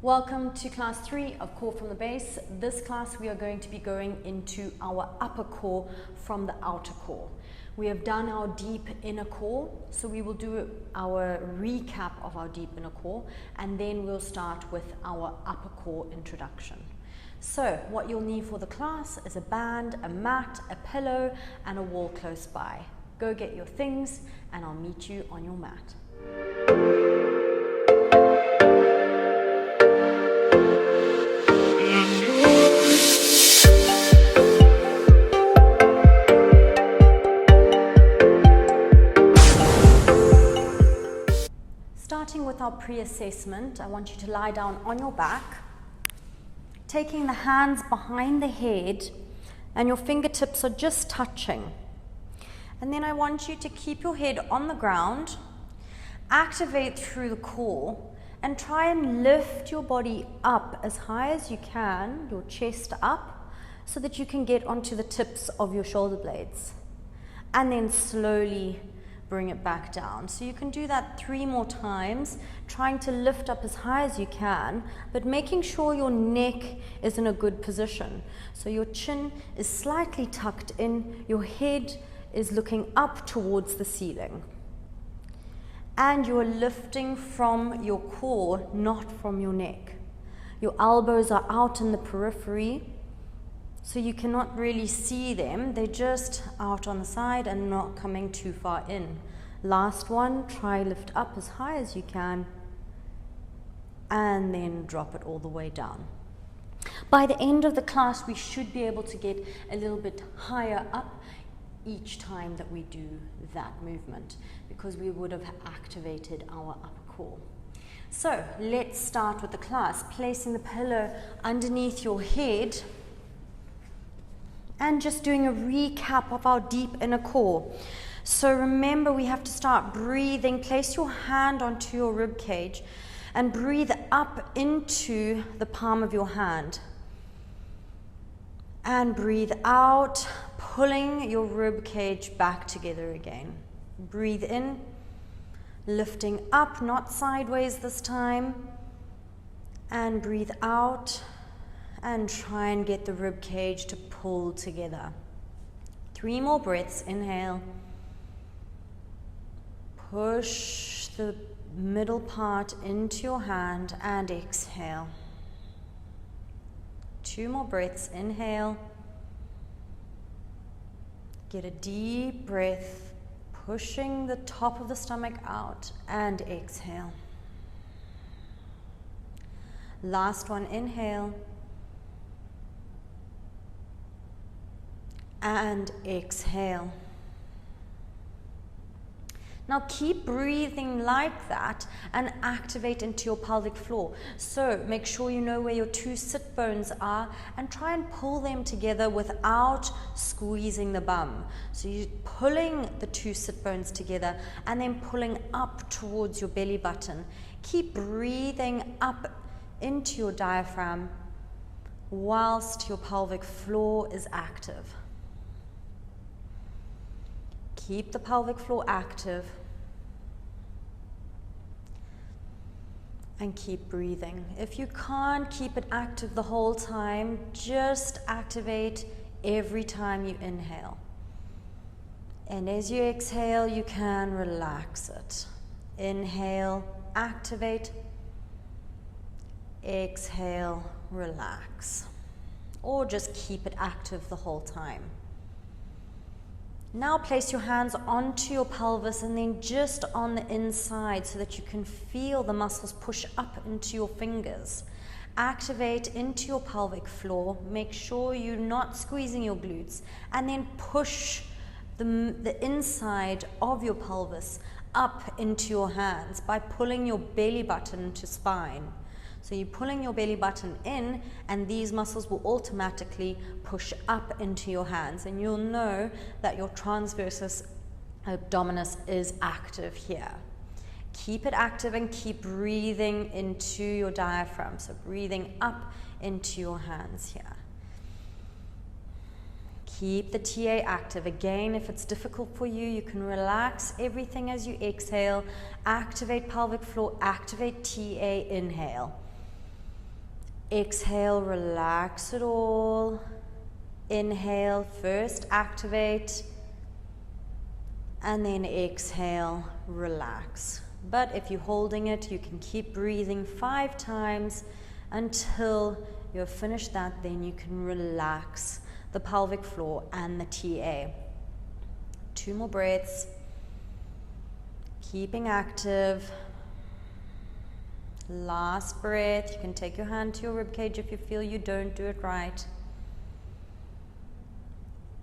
Welcome to class 3 of core from the base. This class we are going to be going into our upper core from the outer core. We have done our deep inner core, so we will do our recap of our deep inner core and then we'll start with our upper core introduction. So what you'll need for the class is a band, a mat, a pillow and a wall close by. Go get your things and I'll meet you on your mat. Starting with our pre-assessment, I want you to lie down on your back, taking the hands behind the head and your fingertips are just touching. And then I want you to keep your head on the ground, activate through the core and try and lift your body up as high as you can, your chest up, so that you can get onto the tips of your shoulder blades. And then slowly bring it back down. So you can do that 3 more times, trying to lift up as high as you can, but making sure your neck is in a good position. So your chin is slightly tucked in, your head is looking up towards the ceiling. And you are lifting from your core, not from your neck. Your elbows are out in the periphery, so you cannot really see them. They're just out on the side and not coming too far in. Last one, try lift up as high as you can and then drop it all the way down. By the end of the class, we should be able to get a little bit higher up each time that we do that movement because we would have activated our upper core. So let's start with the class, placing the pillow underneath your head and just doing a recap of our deep inner core. So remember, we have to start breathing. Place your hand onto your rib cage and breathe up into the palm of your hand. And breathe out, pulling your rib cage back together again. Breathe in, lifting up, not sideways this time. And breathe out and try and get the rib cage to pull together. 3 more breaths. Inhale. Push the middle part into your hand and exhale. 2 more breaths. Inhale. Get a deep breath, pushing the top of the stomach out and exhale. Last one. Inhale. And exhale. Now keep breathing like that and activate into your pelvic floor. So make sure you know where your 2 sit bones are and try and pull them together without squeezing the bum. So you're pulling the 2 sit bones together and then pulling up towards your belly button. Keep breathing up into your diaphragm whilst your pelvic floor is active. Keep the pelvic floor active and keep breathing. If you can't keep it active the whole time, just activate every time you inhale. And as you exhale, you can relax it. Inhale, activate. Exhale, relax. Or just keep it active the whole time. Now place your hands onto your pelvis and then just on the inside so that you can feel the muscles push up into your fingers. Activate into your pelvic floor. Make sure you're not squeezing your glutes and then push the inside of your pelvis up into your hands by pulling your belly button to spine. So you're pulling your belly button in and these muscles will automatically push up into your hands and you'll know that your transversus abdominis is active here. Keep it active and keep breathing into your diaphragm. So breathing up into your hands here. Keep the TA active. Again, if it's difficult for you, you can relax everything as you exhale. Activate pelvic floor, activate TA, inhale. Exhale, relax it all. Inhale, first activate, and then exhale, relax. But if you're holding it, you can keep breathing 5 times until you've finished that. Then you can relax the pelvic floor and the TA. 2 more breaths. Keeping active. Last breath. You can take your hand to your ribcage if you feel you don't do it right.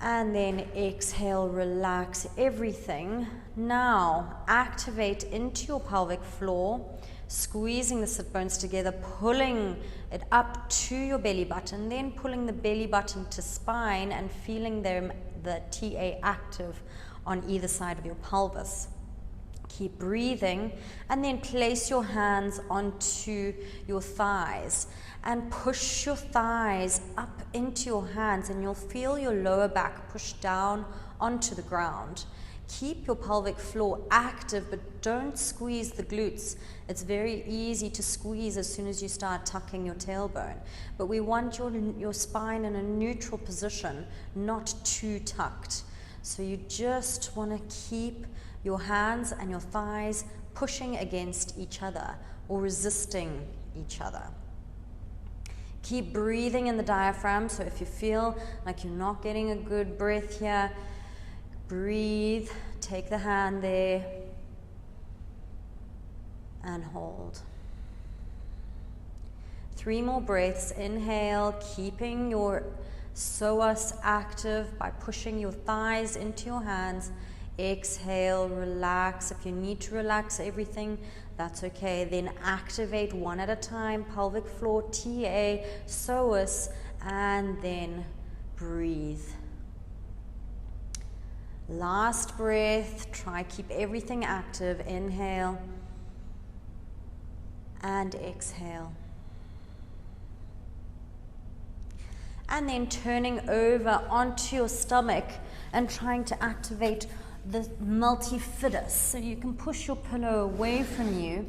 And then exhale, relax everything. Now activate into your pelvic floor, squeezing the sit bones together, pulling it up to your belly button, then pulling the belly button to spine and feeling the TA active on either side of your pelvis. Keep breathing, and then place your hands onto your thighs and push your thighs up into your hands, and you'll feel your lower back push down onto the ground. Keep your pelvic floor active, but don't squeeze the glutes. It's very easy to squeeze as soon as you start tucking your tailbone, but we want your spine in a neutral position, not too tucked. So you just want to keep your hands and your thighs pushing against each other or resisting each other. Keep breathing in the diaphragm. So if you feel like you're not getting a good breath here, breathe, take the hand there, and hold. 3 more breaths. Inhale, keeping your psoas active by pushing your thighs into your hands. Exhale, relax. If you need to relax everything, that's okay. Then activate one at a time, pelvic floor, TA, psoas, and then breathe. Last breath. Try keep everything active. Inhale and exhale. And then turning over onto your stomach and trying to activate the multifidus, so you can push your pillow away from you.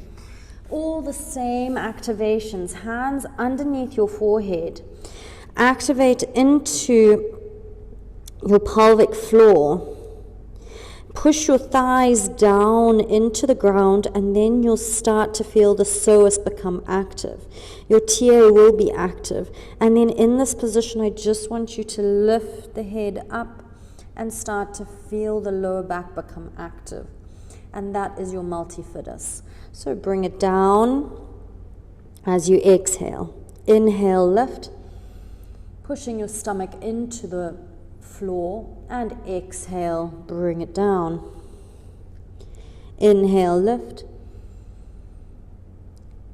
All the same activations, hands underneath your forehead, activate into your pelvic floor, push your thighs down into the ground, and then you'll start to feel the psoas become active. Your TA will be active, and then in this position I just want you to lift the head up and start to feel the lower back become active. And that is your multifidus. So bring it down as you exhale. Inhale, lift, pushing your stomach into the floor, and exhale, bring it down. Inhale, lift,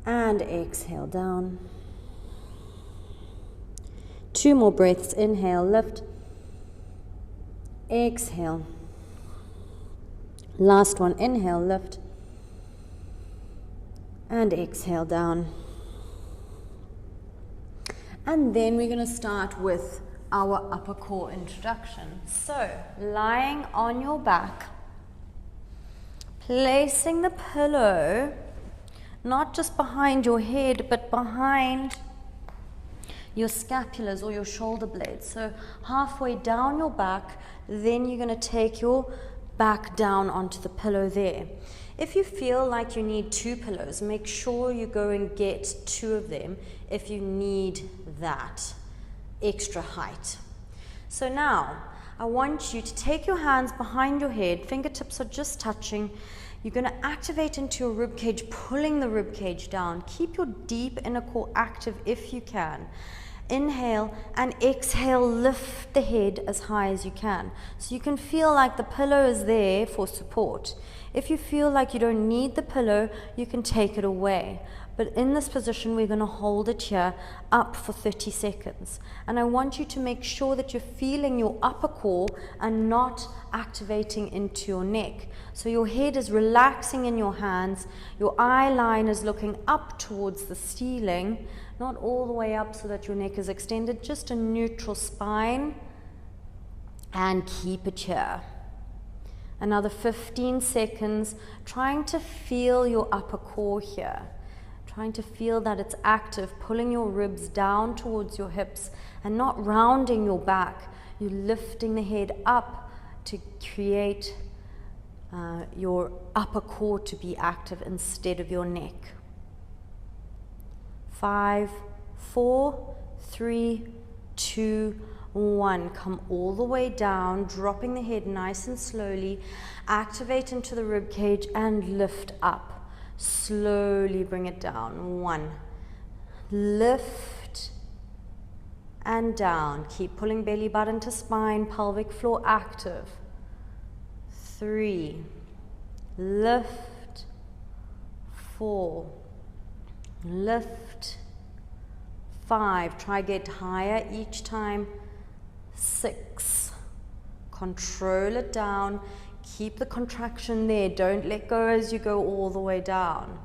and exhale down. 2 more breaths. Inhale, lift, exhale. Last one. Inhale, lift, and exhale down. And then we're going to start with our upper core introduction. So lying on your back, placing the pillow not just behind your head but behind your scapulars or your shoulder blades. So halfway down your back, then you're going to take your back down onto the pillow there. If you feel like you need 2 pillows, make sure you go and get 2 of them if you need that extra height. So now I want you to take your hands behind your head, fingertips are just touching. You're going to activate into your rib cage, pulling the rib cage down. Keep your deep inner core active if you can. Inhale and exhale, lift the head as high as you can. So you can feel like the pillow is there for support. If you feel like you don't need the pillow, you can take it away. But in this position, we're going to hold it here up for 30 seconds. And I want you to make sure that you're feeling your upper core and not activating into your neck. So your head is relaxing in your hands. Your eye line is looking up towards the ceiling, not all the way up so that your neck is extended, just a neutral spine. And keep it here. Another 15 seconds, trying to feel your upper core here. Trying to feel that it's active, pulling your ribs down towards your hips and not rounding your back. You're lifting the head up to create your upper core to be active instead of your neck. 5, 4, 3, 2, 1. Come all the way down, dropping the head nice and slowly. Activate into the rib cage and lift up. Slowly bring it down. 1. Lift and down. Keep pulling belly button to spine, pelvic floor active. 3. Lift. 4. Lift. 5. Try get higher each time. 6. Control it down. Keep the contraction there. Don't let go as you go all the way down.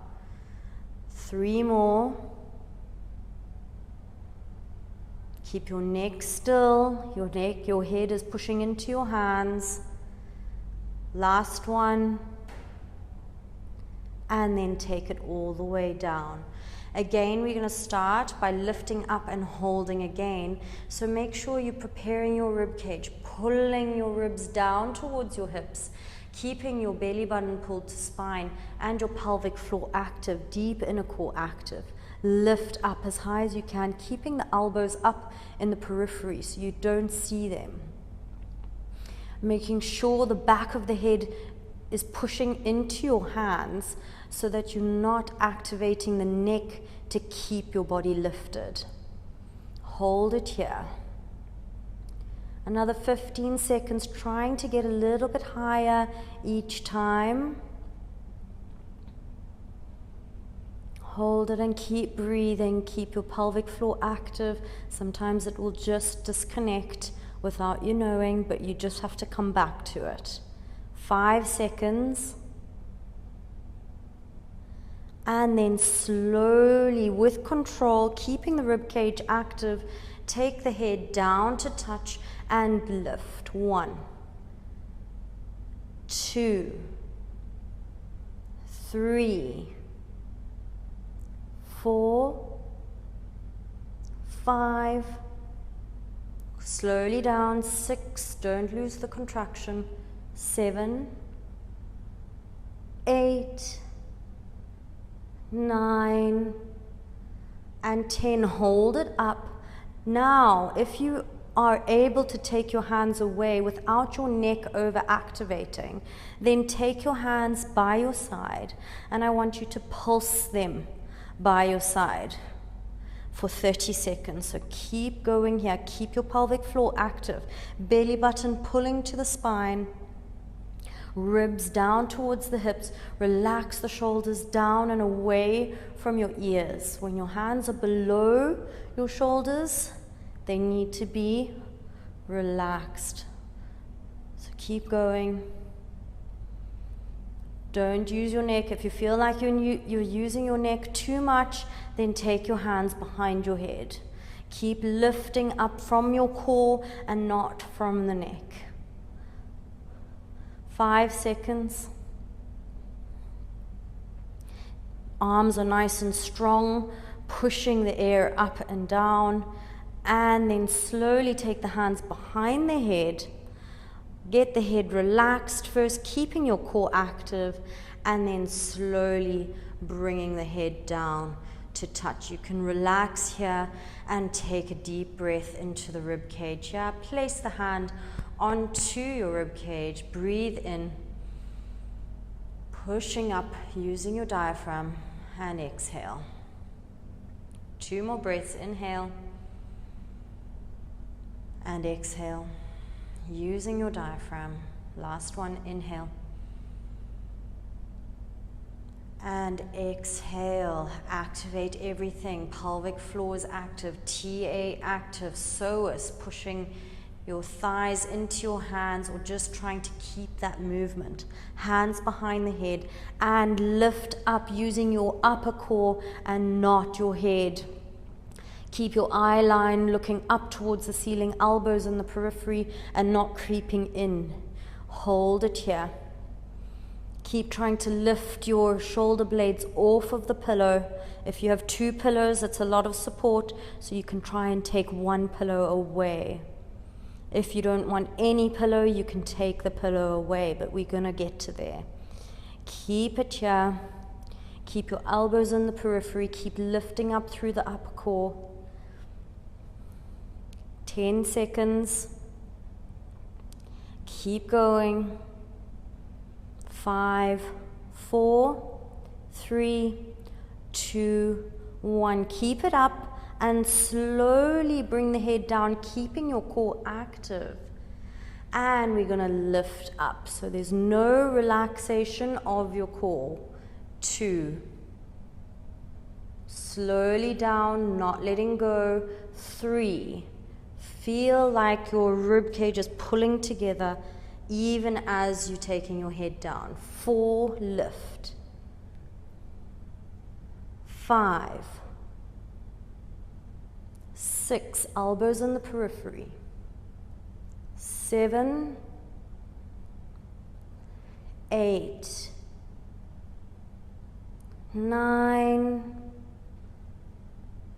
3 more. Keep your neck still. Your head is pushing into your hands. Last one. And then take it all the way down. Again, we're going to start by lifting up and holding again. So make sure you're preparing your rib cage, pulling your ribs down towards your hips, keeping your belly button pulled to spine and your pelvic floor active, deep inner core active. Lift up as high as you can, keeping the elbows up in the periphery so you don't see them. Making sure the back of the head is pushing into your hands so that you're not activating the neck to keep your body lifted. Hold it here. Another 15 seconds, trying to get a little bit higher each time. Hold it and keep breathing. Keep your pelvic floor active. Sometimes it will just disconnect without you knowing, but you just have to come back to it. 5 seconds. And then slowly, with control, keeping the rib cage active, take the head down to touch and lift. 1, 2, 3, 4, 5, slowly down, 6, don't lose the contraction, 7, 8, 9, and 10. Hold it up. Now, if you are able to take your hands away without your neck over activating, then take your hands by your side and I want you to pulse them by your side for 30 seconds. So keep going here. Keep your pelvic floor active. Belly button pulling to the spine. Ribs down towards the hips. Relax the shoulders down and away from your ears. When your hands are below your shoulders, they need to be relaxed. So keep going. Don't use your neck. If you feel like you're using your neck too much, then take your hands behind your head. Keep lifting up from your core and not from the neck. 5 seconds. Arms are nice and strong, pushing the air up and down, and then slowly take the hands behind the head. Get the head relaxed first, keeping your core active, and then slowly bringing the head down to touch. You can relax here and take a deep breath into the rib cage here. Place the hand onto your rib cage. Breathe in, pushing up using your diaphragm, and exhale. 2 more breaths. Inhale and exhale using your diaphragm. Last one. Inhale and exhale. Activate everything. Pelvic floor is active, TA active, psoas, pushing your thighs into your hands or just trying to keep that movement. Hands behind the head and lift up using your upper core and not your head. Keep your eye line looking up towards the ceiling, elbows in the periphery and not creeping in. Hold it here. Keep trying to lift your shoulder blades off of the pillow. If you have 2 pillows, it's a lot of support, so you can try and take 1 pillow away. If you don't want any pillow, you can take the pillow away, but we're going to get to there. Keep it here. Keep your elbows in the periphery. Keep lifting up through the upper core. 10 seconds. Keep going. 5, 4, 3, 2, 1. Keep it up and slowly bring the head down, keeping your core active. And we're going to lift up. So there's no relaxation of your core. 2. Slowly down, not letting go. 3. Feel like your rib cage is pulling together even as you're taking your head down. 4, lift. 5, 6, elbows in the periphery. 7, 8, 9,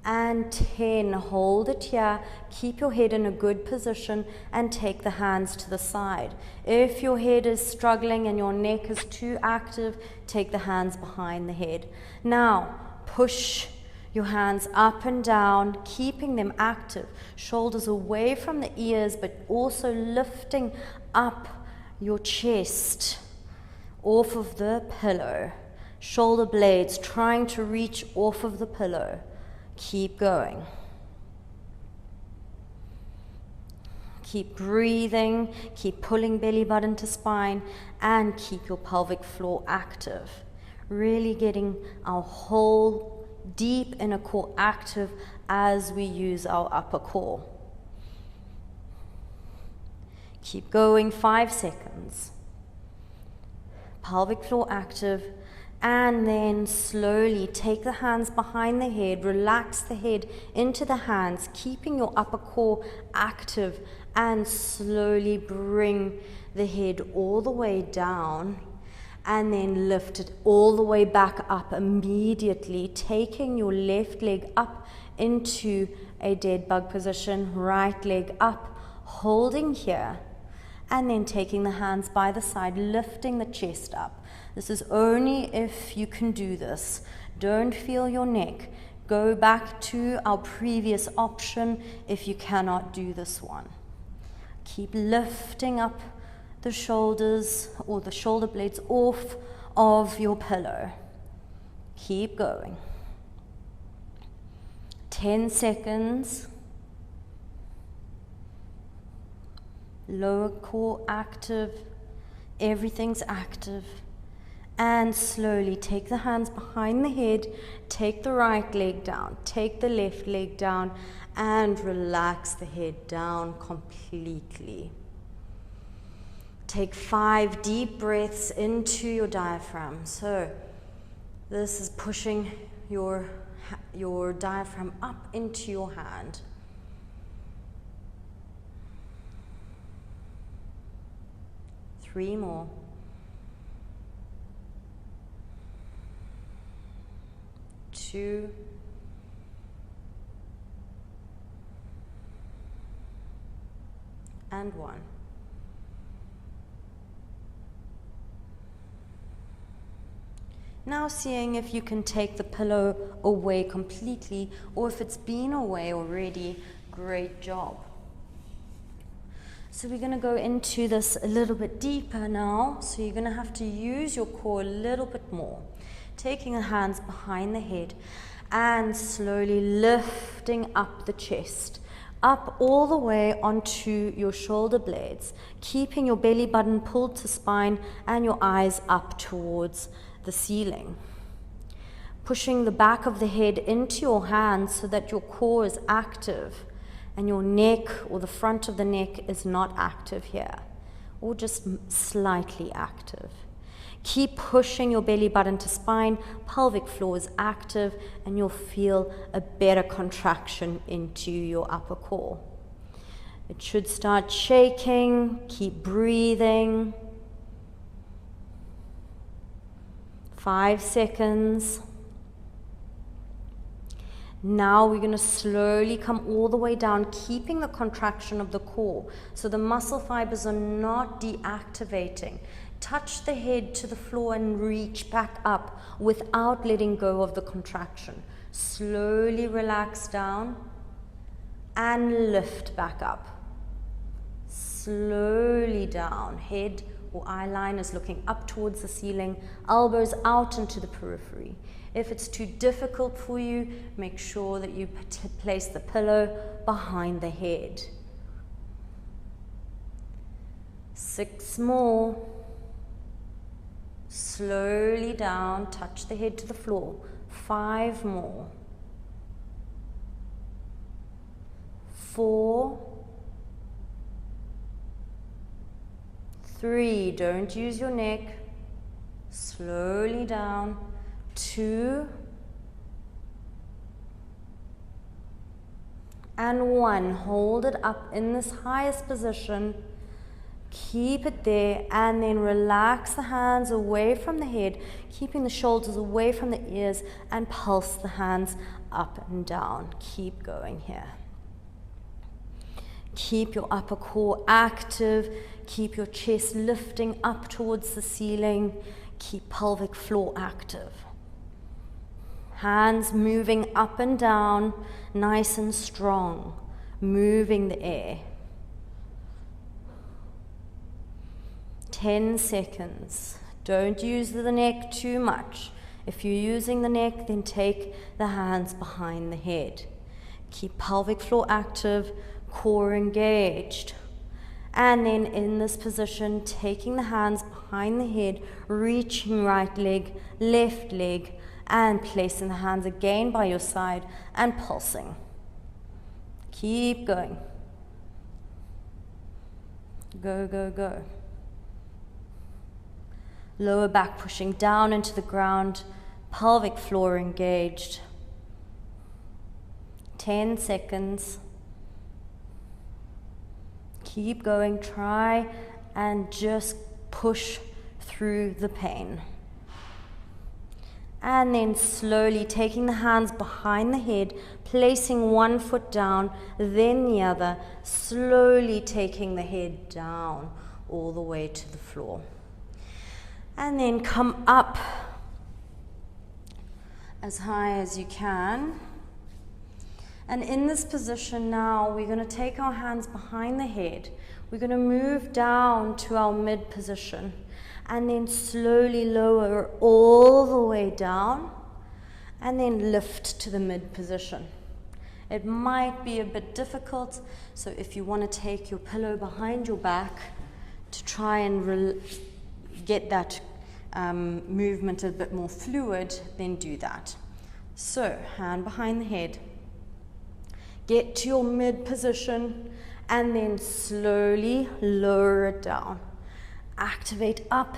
and 10. Hold it here. Keep your head in a good position and take the hands to the side. If your head is struggling and your neck is too active, take the hands behind the head. Now, push your hands up and down, keeping them active. Shoulders away from the ears, but also lifting up your chest off of the pillow. Shoulder blades trying to reach off of the pillow. Keep going. Keep breathing, keep pulling belly button to spine, and keep your pelvic floor active. Really getting our whole deep inner core active as we use our upper core. Keep going, 5 seconds. Pelvic floor active. And then slowly take the hands behind the head, relax the head into the hands, keeping your upper core active, and slowly bring the head all the way down, and then lift it all the way back up immediately, taking your left leg up into a dead bug position, right leg up, holding here, and then taking the hands by the side, lifting the chest up. This is only if you can do this. Don't feel your neck. Go back to our previous option if you cannot do this one. Keep lifting up the shoulders or the shoulder blades off of your pillow. Keep going. 10 seconds. Lower core active. Everything's active. And slowly take the hands behind the head, take the right leg down, take the left leg down, and relax the head down completely. Take 5 deep breaths into your diaphragm. So this is pushing your diaphragm up into your hand. Three more. 2, and 1. Now seeing if you can take the pillow away completely, or if it's been away already, great job. So we're going to go into this a little bit deeper now, so you're going to have to use your core a little bit more. Taking the hands behind the head and slowly lifting up the chest, up all the way onto your shoulder blades, keeping your belly button pulled to spine and your eyes up towards the ceiling. Pushing the back of the head into your hands so that your core is active and your neck or the front of the neck is not active here, or just slightly active. Keep pushing your belly button to spine, pelvic floor is active, and you'll feel a better contraction into your upper core. It should start shaking. Keep breathing. 5 seconds. Now we're going to slowly come all the way down, keeping the contraction of the core. So the muscle fibers are not deactivating. Touch the head to the floor and reach back up without letting go of the contraction. Slowly relax down and lift back up. Slowly down, head or eye line is looking up towards the ceiling, elbows out into the periphery. If it's too difficult for you, make sure that you place the pillow behind the head. 6 more. Slowly down, touch the head to the floor. 5 more. 4. 3, don't use your neck. Slowly down. 2 and 1. Hold it up in this highest position. Keep it there and then relax the hands away from the head, keeping the shoulders away from the ears, and pulse the hands up and down. Keep going here. Keep your upper core active. Keep your chest lifting up towards the ceiling. Keep pelvic floor active. Hands moving up and down, nice and strong, moving the air. 10 seconds. Don't use the neck too much. If you're using the neck, then take the hands behind the head. Keep pelvic floor active, core engaged. And then in this position, taking the hands behind the head, reaching right leg, left leg, and placing the hands again by your side and pulsing. Keep going. Go, go, go. Lower back pushing down into the ground, pelvic floor engaged. 10 seconds. Keep going. Try and just push through the pain. And then slowly taking the hands behind the head, placing one foot down, then the other, slowly taking the head down all the way to the floor. And then come up as high as you can. And in this position now, we're going to take our hands behind the head. We're going to move down to our mid position. And then slowly lower all the way down and then lift to the mid position. It might be a bit difficult, so if you want to take your pillow behind your back to try and get that movement a bit more fluid, then do that. So, hand behind the head. Get to your mid position and then slowly lower it down. Activate up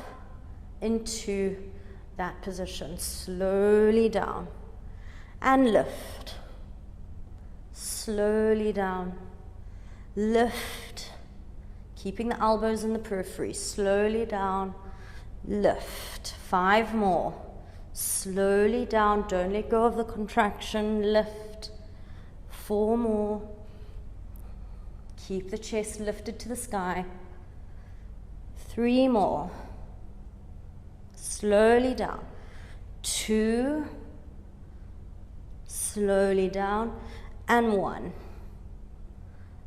into that position, slowly down and lift, slowly down, lift, keeping the elbows in the periphery, slowly down, lift. 5 more, slowly down, don't let go of the contraction, lift. 4 more, keep the chest lifted to the sky. 3 more, slowly down. 2, slowly down, and 1.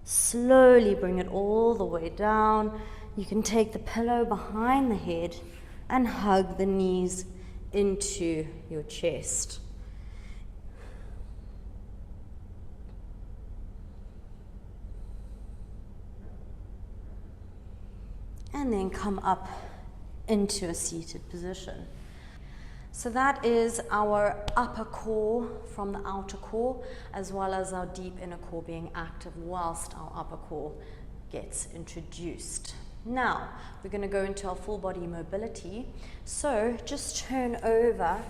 Slowly bring it all the way down. You can take the pillow behind the head and hug the knees into your chest. And then come up into a seated position. So that is our upper core from the outer core, as well as our deep inner core being active whilst our upper core gets introduced. Now, we're going to go into our full body mobility. So just turn over,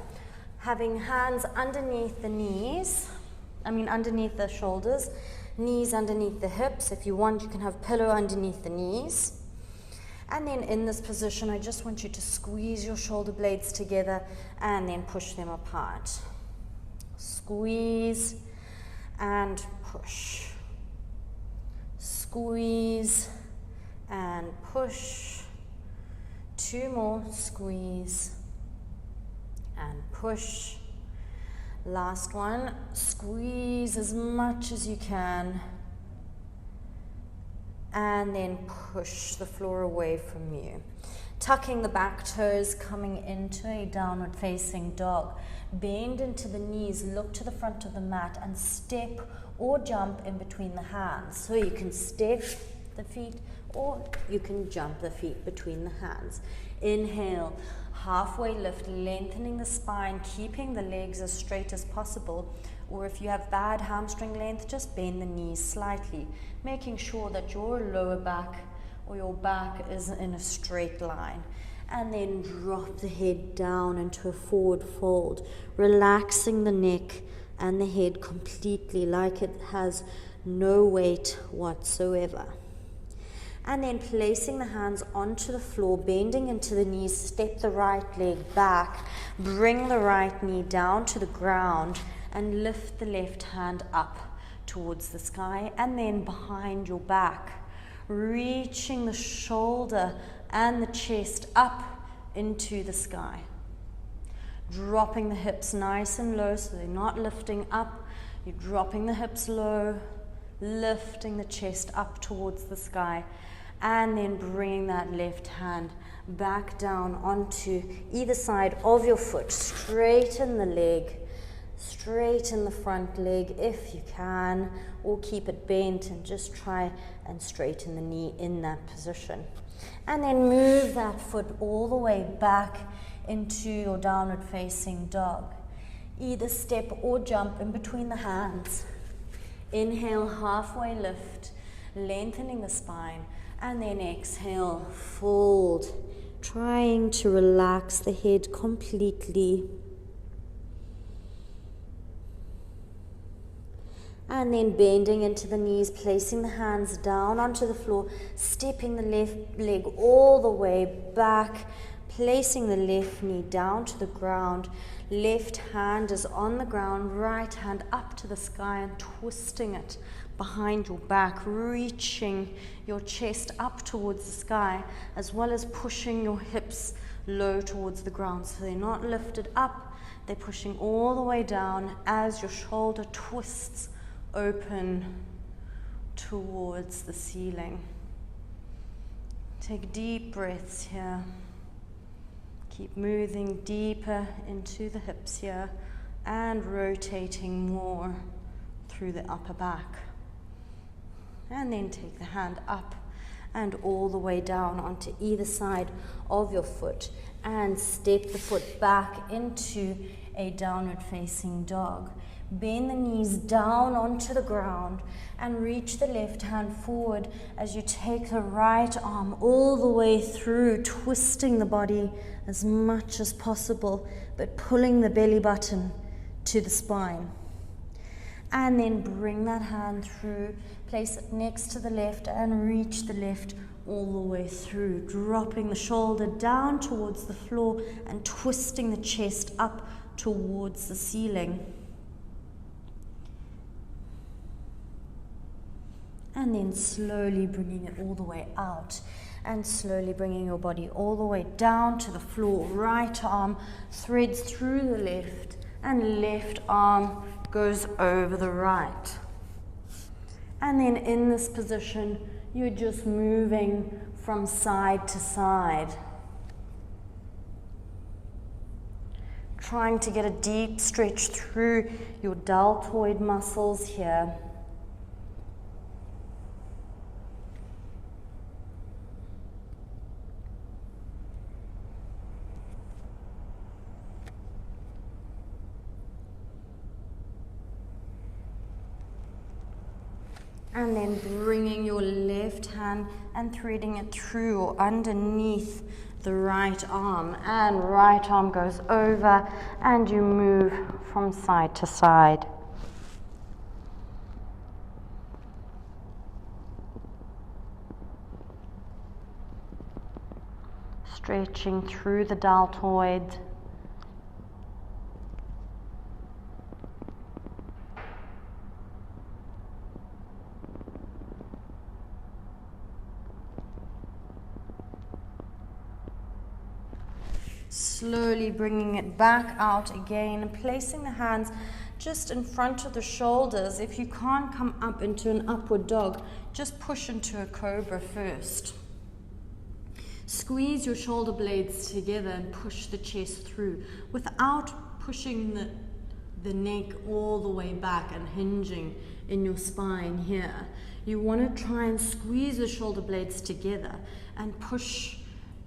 having hands underneath the knees, underneath the shoulders, knees underneath the hips. If you want, you can have pillow underneath the knees. And then in this position, I just want you to squeeze your shoulder blades together and then push them apart. Squeeze and push. Squeeze and push. 2 more, squeeze and push. Last one, squeeze as much as you can and then push the floor away from you. Tucking the back toes, coming into a downward facing dog. Bend into the knees, look to the front of the mat and step or jump in between the hands. So you can step the feet or you can jump the feet between the hands. Inhale, halfway lift, lengthening the spine, keeping the legs as straight as possible. Or if you have bad hamstring length, just bend the knees slightly, making sure that your lower back or your back is in a straight line. And then drop the head down into a forward fold, relaxing the neck and the head completely, like it has no weight whatsoever. And then placing the hands onto the floor, bending into the knees, step the right leg back, bring the right knee down to the ground and lift the left hand up towards the sky and then behind your back, reaching the shoulder and the chest up into the sky. Dropping the hips nice and low so they're not lifting up. You're dropping the hips low, lifting the chest up towards the sky, and then bringing that left hand back down onto either side of your foot. Straighten the leg, straighten the front leg if you can, or keep it bent and just try and straighten the knee in that position. And then move that foot all the way back into your downward facing dog. Either step or jump in between the hands. Inhale, halfway lift, lengthening the spine, and then exhale, fold, trying to relax the head completely. And then bending into the knees, placing the hands down onto the floor, stepping the left leg all the way back, placing the left knee down to the ground. Left hand is on the ground, right hand up to the sky and twisting it behind your back, reaching your chest up towards the sky, as well as pushing your hips low towards the ground. So they're not lifted up, they're pushing all the way down as your shoulder twists open towards the ceiling. Take deep breaths here. Keep moving deeper into the hips here and rotating more through the upper back. And then take the hand up and all the way down onto either side of your foot and step the foot back into a downward facing dog. Bend the knees down onto the ground and reach the left hand forward as you take the right arm all the way through, twisting the body as much as possible, but pulling the belly button to the spine. And then bring that hand through, place it next to the left and reach the left all the way through, dropping the shoulder down towards the floor and twisting the chest up towards the ceiling. And then slowly bringing it all the way out and slowly bringing your body all the way down to the floor. Right arm threads through the left and left arm goes over the right. And then in this position, you're just moving from side to side, trying to get a deep stretch through your deltoid muscles here. And then bringing your left hand and threading it through or underneath the right arm. And right arm goes over and you move from side to side. Stretching through the deltoid. Slowly bringing it back out again and placing the hands just in front of the shoulders. If you can't come up into an upward dog, just push into a cobra first. Squeeze your shoulder blades together and push the chest through without pushing the neck all the way back and hinging in your spine here. You want to try and squeeze the shoulder blades together and push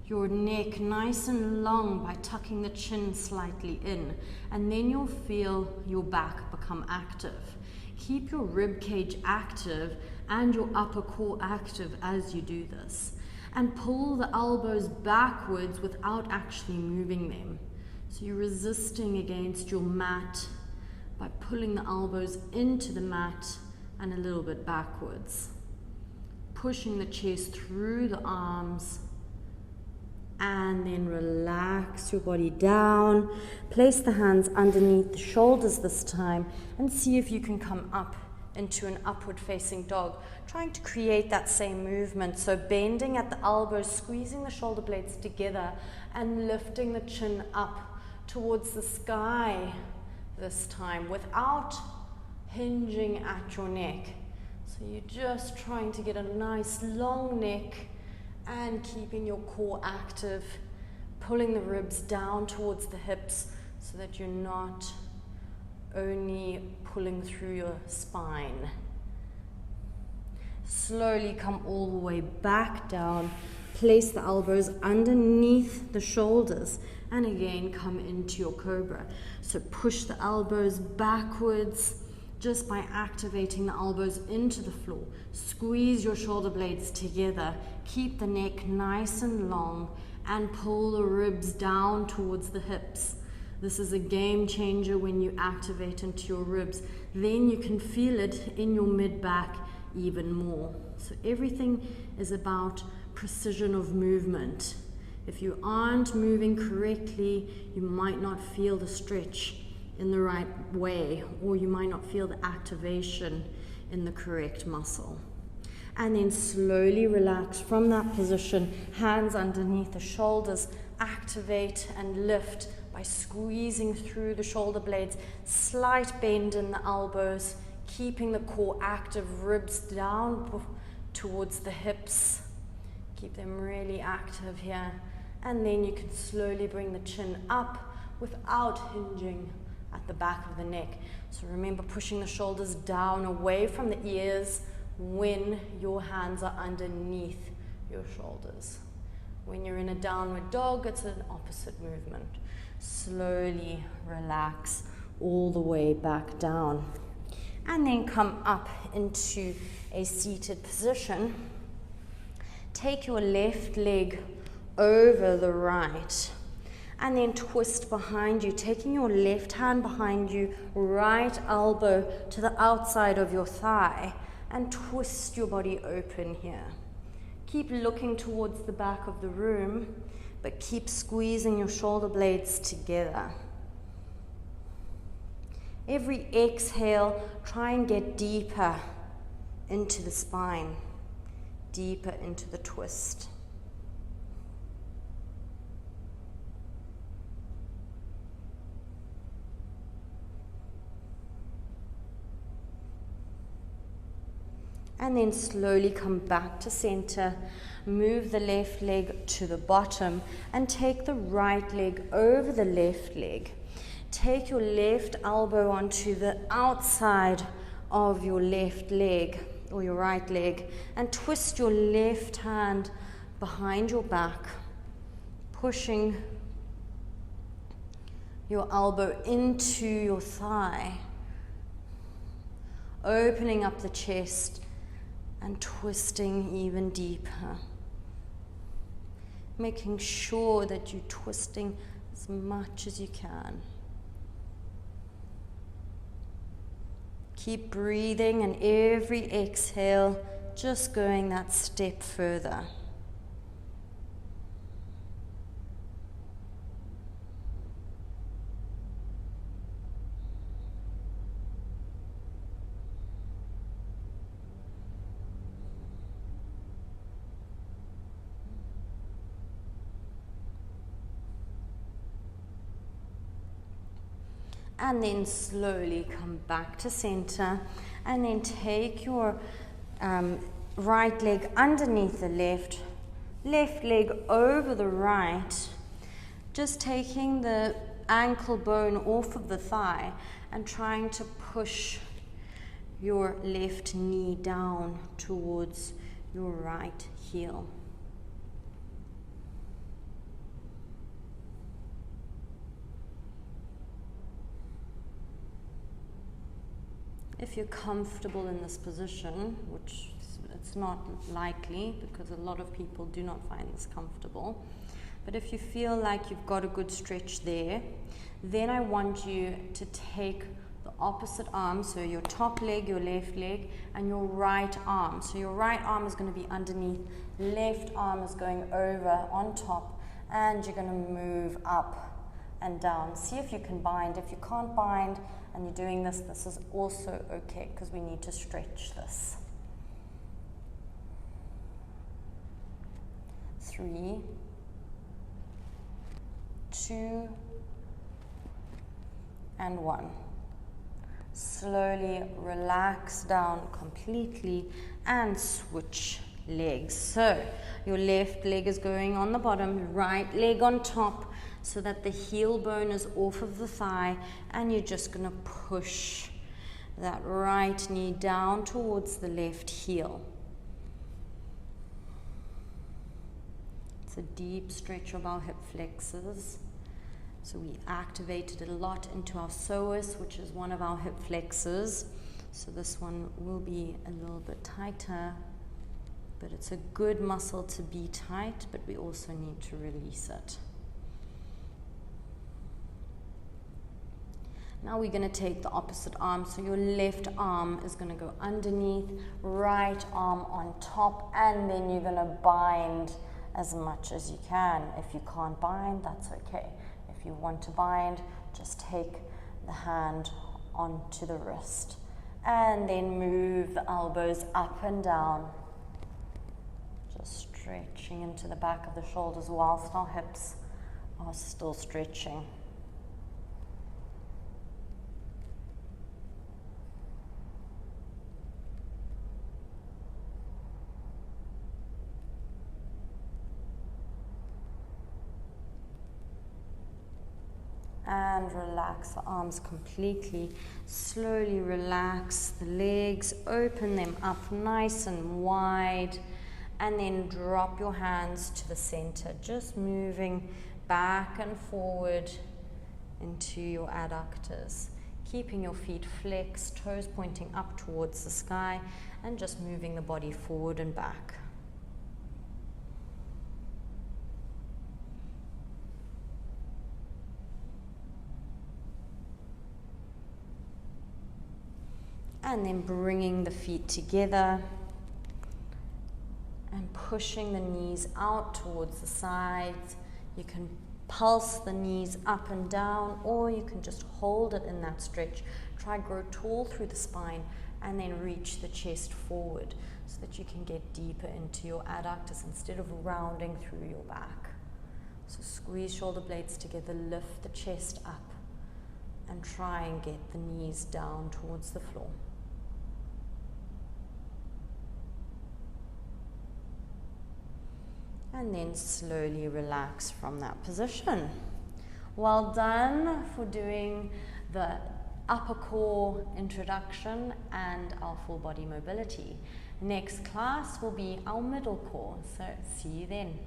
your neck nice and long by tucking the chin slightly in, and then you'll feel your back become active. Keep your rib cage active and your upper core active as you do this, and pull the elbows backwards without actually moving them. So you're resisting against your mat by pulling the elbows into the mat and a little bit backwards, pushing the chest through the arms. And then relax your body down. Place the hands underneath the shoulders this time and see if you can come up into an upward facing dog, trying to create that same movement. So bending at the elbows, squeezing the shoulder blades together and lifting the chin up towards the sky this time without hinging at your neck. So you're just trying to get a nice long neck and keeping your core active, pulling the ribs down towards the hips so that you're not only pulling through your spine. Slowly come all the way back down, place the elbows underneath the shoulders, and again come into your cobra. So push the elbows backwards just by activating the elbows into the floor. Squeeze your shoulder blades together. Keep the neck nice and long and pull the ribs down towards the hips. This is a game changer when you activate into your ribs. Then you can feel it in your mid-back even more. So everything is about precision of movement. If you aren't moving correctly, you might not feel the stretch in the right way, or you might not feel the activation in the correct muscle. And then slowly relax from that position, hands underneath the shoulders, activate and lift by squeezing through the shoulder blades, slight bend in the elbows, keeping the core active, ribs down towards the hips. Keep them really active here. And then you can slowly bring the chin up without hinging at the back of the neck. So remember pushing the shoulders down away from the ears when your hands are underneath your shoulders. When you're in a downward dog, it's an opposite movement. Slowly relax all the way back down. And then come up into a seated position. Take your left leg over the right. And then twist behind you, taking your left hand behind you, right elbow to the outside of your thigh, and twist your body open here. Keep looking towards the back of the room, but keep squeezing your shoulder blades together. Every exhale, try and get deeper into the spine, deeper into the twist. And then slowly come back to center, move the left leg to the bottom and take the right leg over the left leg. Take your left elbow onto the outside of your left leg or your right leg and twist your left hand behind your back, pushing your elbow into your thigh, opening up the chest and twisting even deeper. Making sure that you're twisting as much as you can. Keep breathing, and every exhale, just going that step further. And then slowly come back to center, and then take your right leg underneath the left leg over the right, just taking the ankle bone off of the thigh and trying to push your left knee down towards your right heel. If you're comfortable in this position, which it's not likely because a lot of people do not find this comfortable, but if you feel like you've got a good stretch there, then I want you to take the opposite arm, so your top leg, your left leg, and your right arm. So your right arm is going to be underneath, left arm is going over on top, and you're going to move up and down. See if you can bind. If you can't bind and you're doing this, this is also okay because we need to stretch this. 3, 2, and 1. Slowly relax down completely and switch legs. So your left leg is going on the bottom, right leg on top, so that the heel bone is off of the thigh, and you're just going to push that right knee down towards the left heel. It's a deep stretch of our hip flexors. So we activated a lot into our psoas, which is one of our hip flexors. So this one will be a little bit tighter, but it's a good muscle to be tight, but we also need to release it. Now we're going to take the opposite arm. So your left arm is going to go underneath, right arm on top, and then you're going to bind as much as you can. If you can't bind, that's okay. If you want to bind, just take the hand onto the wrist and then move the elbows up and down, just stretching into the back of the shoulders whilst our hips are still stretching. And relax the arms completely. Slowly relax the legs, open them up nice and wide, and then drop your hands to the center, just moving back and forward into your adductors. Keeping your feet flexed, toes pointing up towards the sky, and just moving the body forward and back. And then bringing the feet together and pushing the knees out towards the sides. You can pulse the knees up and down, or you can just hold it in that stretch. Try grow tall through the spine and then reach the chest forward so that you can get deeper into your adductors instead of rounding through your back. So squeeze shoulder blades together, lift the chest up, and try and get the knees down towards the floor. And then slowly relax from that position. Well done for doing the upper core introduction and our full body mobility. Next class will be our middle core, so see you then.